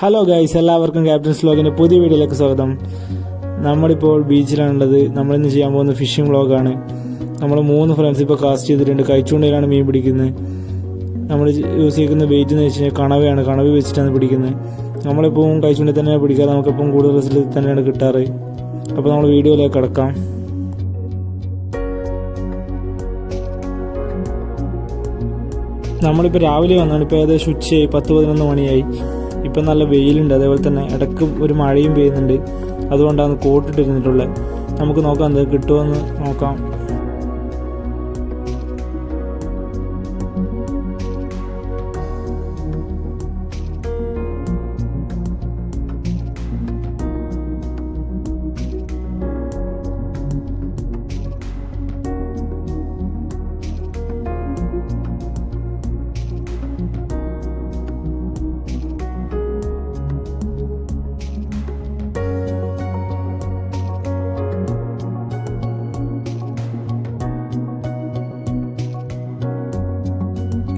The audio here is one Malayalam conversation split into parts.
ഹലോ ഗൈസ്, എല്ലാവർക്കും ക്യാപ്റ്റൻസ് വ്ലോഗിൻ്റെ പുതിയ വീഡിയോയിലേക്ക് സ്വാഗതം. നമ്മളിപ്പോൾ ബീച്ചിലാണുള്ളത്. നമ്മളിന്ന് ചെയ്യാൻ പോകുന്ന ഫിഷിംഗ് വ്ലോഗാണ്. നമ്മൾ 3 ഫ്രണ്ട്സ് ഇപ്പോൾ കാസ്റ്റ് ചെയ്തിട്ടുണ്ട്. കൈച്ചൂണ്ടയിലാണ് മീൻ പിടിക്കുന്നത്. നമ്മൾ യൂസ് ചെയ്യുന്ന വെയിറ്റ് എന്ന് വെച്ച് കഴിഞ്ഞാൽ കണവയാണ്. കണവ വെച്ചിട്ടാണ് പിടിക്കുന്നത്. നമ്മളിപ്പോൾ കൈച്ചൂണ്ടയിൽ തന്നെയാണ് പിടിക്കാറ്. നമുക്കിപ്പം കൂടുതൽ റിസൾട്ട് തന്നെയാണ് കിട്ടാറ്. അപ്പോൾ നമ്മൾ വീഡിയോയിലേക്ക് കിടക്കാം. നമ്മളിപ്പോൾ രാവിലെ വന്നാണ്. ഇപ്പോൾ ഏകദേശം ഉച്ചയായി, 10-11 മണിയായി. ഇപ്പം നല്ല വെയിലുണ്ട്, അതേപോലെ തന്നെ ഇടയ്ക്ക് ഒരു മഴയും പെയ്യുന്നുണ്ട്. അതുകൊണ്ടാണ് കോട്ടിട്ടിരുന്നിട്ടുള്ളത്. നമുക്ക് നോക്കാം എന്ത് കിട്ടുമെന്ന് നോക്കാം.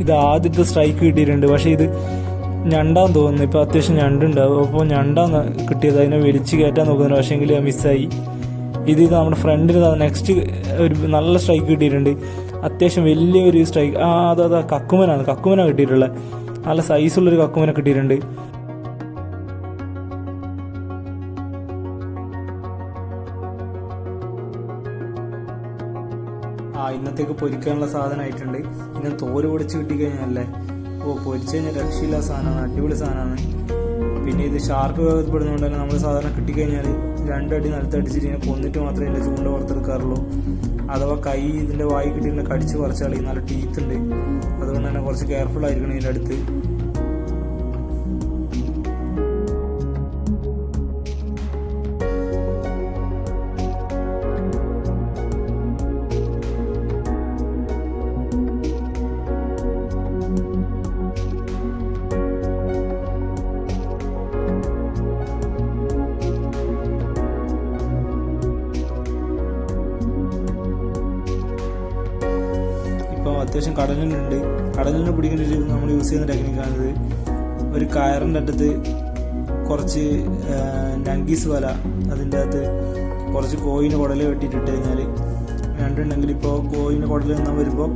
ഇത് ആദ്യത്തെ സ്ട്രൈക്ക് കിട്ടിയിട്ടുണ്ട്. പക്ഷേ ഇത് ഞണ്ടാന്ന് തോന്നുന്നു. ഇപ്പോൾ അത്യാവശ്യം ഞണ്ടുണ്ടാവും. അപ്പോൾ ഞണ്ടാന്ന് കിട്ടിയത്. അതിനെ വലിച്ച് കയറ്റാൻ നോക്കുന്നുണ്ട്. പക്ഷേ എങ്കിൽ മിസ്സായി. ഇത് നമ്മുടെ ഫ്രണ്ടിന് നെക്സ്റ്റ് ഒരു നല്ല സ്ട്രൈക്ക് കിട്ടിയിട്ടുണ്ട്. അത്യാവശ്യം വലിയൊരു സ്ട്രൈക്ക്. അതാ കക്കുമനാണ് കിട്ടിയിട്ടുള്ളത്. നല്ല സൈസുള്ളൊരു കക്കുമനെ കിട്ടിയിട്ടുണ്ട്. ഇന്നത്തേക്ക് പൊരിക്കാനുള്ള സാധനമായിട്ടുണ്ട്. ഇന്ന് തോല് പൊടിച്ച് കിട്ടിക്കഴിഞ്ഞാലേ പൊരിച്ച് കഴിഞ്ഞാൽ രക്ഷയില്ല സാധനമാണ്. അടിപൊളി സാധനമാണ്. പിന്നെ ഇത് ഷാർക്ക് വേഗപ്പെടുന്നതുകൊണ്ട് തന്നെ നമ്മൾ സാധാരണ കിട്ടിക്കഴിഞ്ഞാൽ 2 അടി നിലത്തടിച്ചിട്ട് ഇങ്ങനെ കൊന്നിട്ട് മാത്രമേ എൻ്റെ ചൂണ്ട പുറത്തെടുക്കാറുള്ളൂ. അഥവാ കൈ ഇതിൻ്റെ വായി കിട്ടിയിട്ട് കടിച്ച് പറിച്ചാൽ നല്ല ടീത്ത് ഉണ്ട്. അതുകൊണ്ട് തന്നെ കുറച്ച് കെയർഫുൾ ആയിരിക്കണം ഇതിൻ്റെ അടുത്ത്. ഇപ്പോൾ അത്യാവശ്യം കടലിന് പിടിക്കേണ്ട രീതി നമ്മൾ യൂസ് ചെയ്യുന്ന ടെക്നിക്കാണിത്. ഒരു കയറിൻ്റെ അറ്റത്ത് കുറച്ച് നങ്കീസ് വല, അതിൻ്റെ അകത്ത് കുറച്ച് കോയിന് കുടല് വെട്ടിയിട്ടിട്ട് കഴിഞ്ഞാൽ രണ്ടുണ്ടെങ്കിൽ ഇപ്പോൾ കോയിന് കുടൽ നിന്നാൽ വരുമ്പോൾ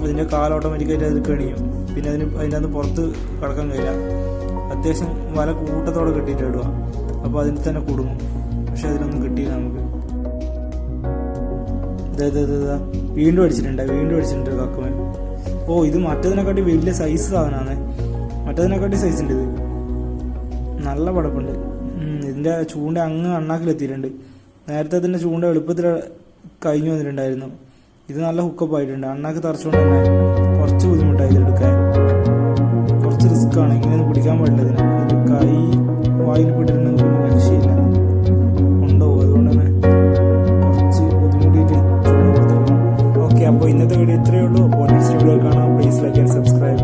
അതിൻ്റെ കാൽ ഓട്ടോമാറ്റിക്കായിട്ട് അത് കണിയും. പിന്നെ അതിൻ്റെ അകത്ത് പുറത്ത് കിടക്കാൻ കഴിയില്ല. അത്യാവശ്യം വല കൂട്ടത്തോടെ കെട്ടിയിട്ട് ഇടുക. അപ്പോൾ അതിൽ തന്നെ കുടുങ്ങും. പക്ഷെ അതിനൊന്നും കിട്ടിയില്ല നമുക്ക്. വീണ്ടും അടിച്ചിട്ടുണ്ട് കക്കുമൻ. ഇത് മറ്റതിനെക്കാട്ടി വലിയ സൈസ് സാധനമാണ്. മറ്റതിനെക്കാട്ടി സൈസ് ഉണ്ട്. ഇത് നല്ല പടപ്പുണ്ട്. ഇതിൻ്റെ ചൂണ്ട അങ്ങ് അണ്ണാക്കിലെത്തിയിട്ടുണ്ട്. നേരത്തെ തന്നെ ചൂണ്ട എളുപ്പത്തിൽ കഴിഞ്ഞു വന്നിട്ടുണ്ടായിരുന്നു. ഇത് നല്ല ഹുക്കപ്പ് ആയിട്ടുണ്ട്. അണ്ണാക്ക് തറച്ചുകൊണ്ട് തന്നെ കുറച്ച് ബുദ്ധിമുട്ടായി ഇതെടുക്കാൻ. കുറച്ച് റിസ്ക്കാണ്. ഇങ്ങനെയൊന്നും പിടിക്കാൻ പാടില്ല. ഇതിന് കൈ വായിൽ പെട്ടിട്ടുണ്ടെങ്കിൽ പിന്നെ രക്ഷയില്ല, കൊണ്ടുപോകും. അതുകൊണ്ട് തന്നെ കുറച്ച് ബുദ്ധിമുട്ടിയിട്ട് ചൂണ്ട പുറത്തെടുക്കണം. ഓക്കെ, അപ്പോൾ ഇന്നത്തെ വീഡിയോ ഇത്രയേ ഉള്ളൂ. അപ്പോൾ നെക്സ്റ്റ് വീഡിയോ കാണാം. Please like and subscribe.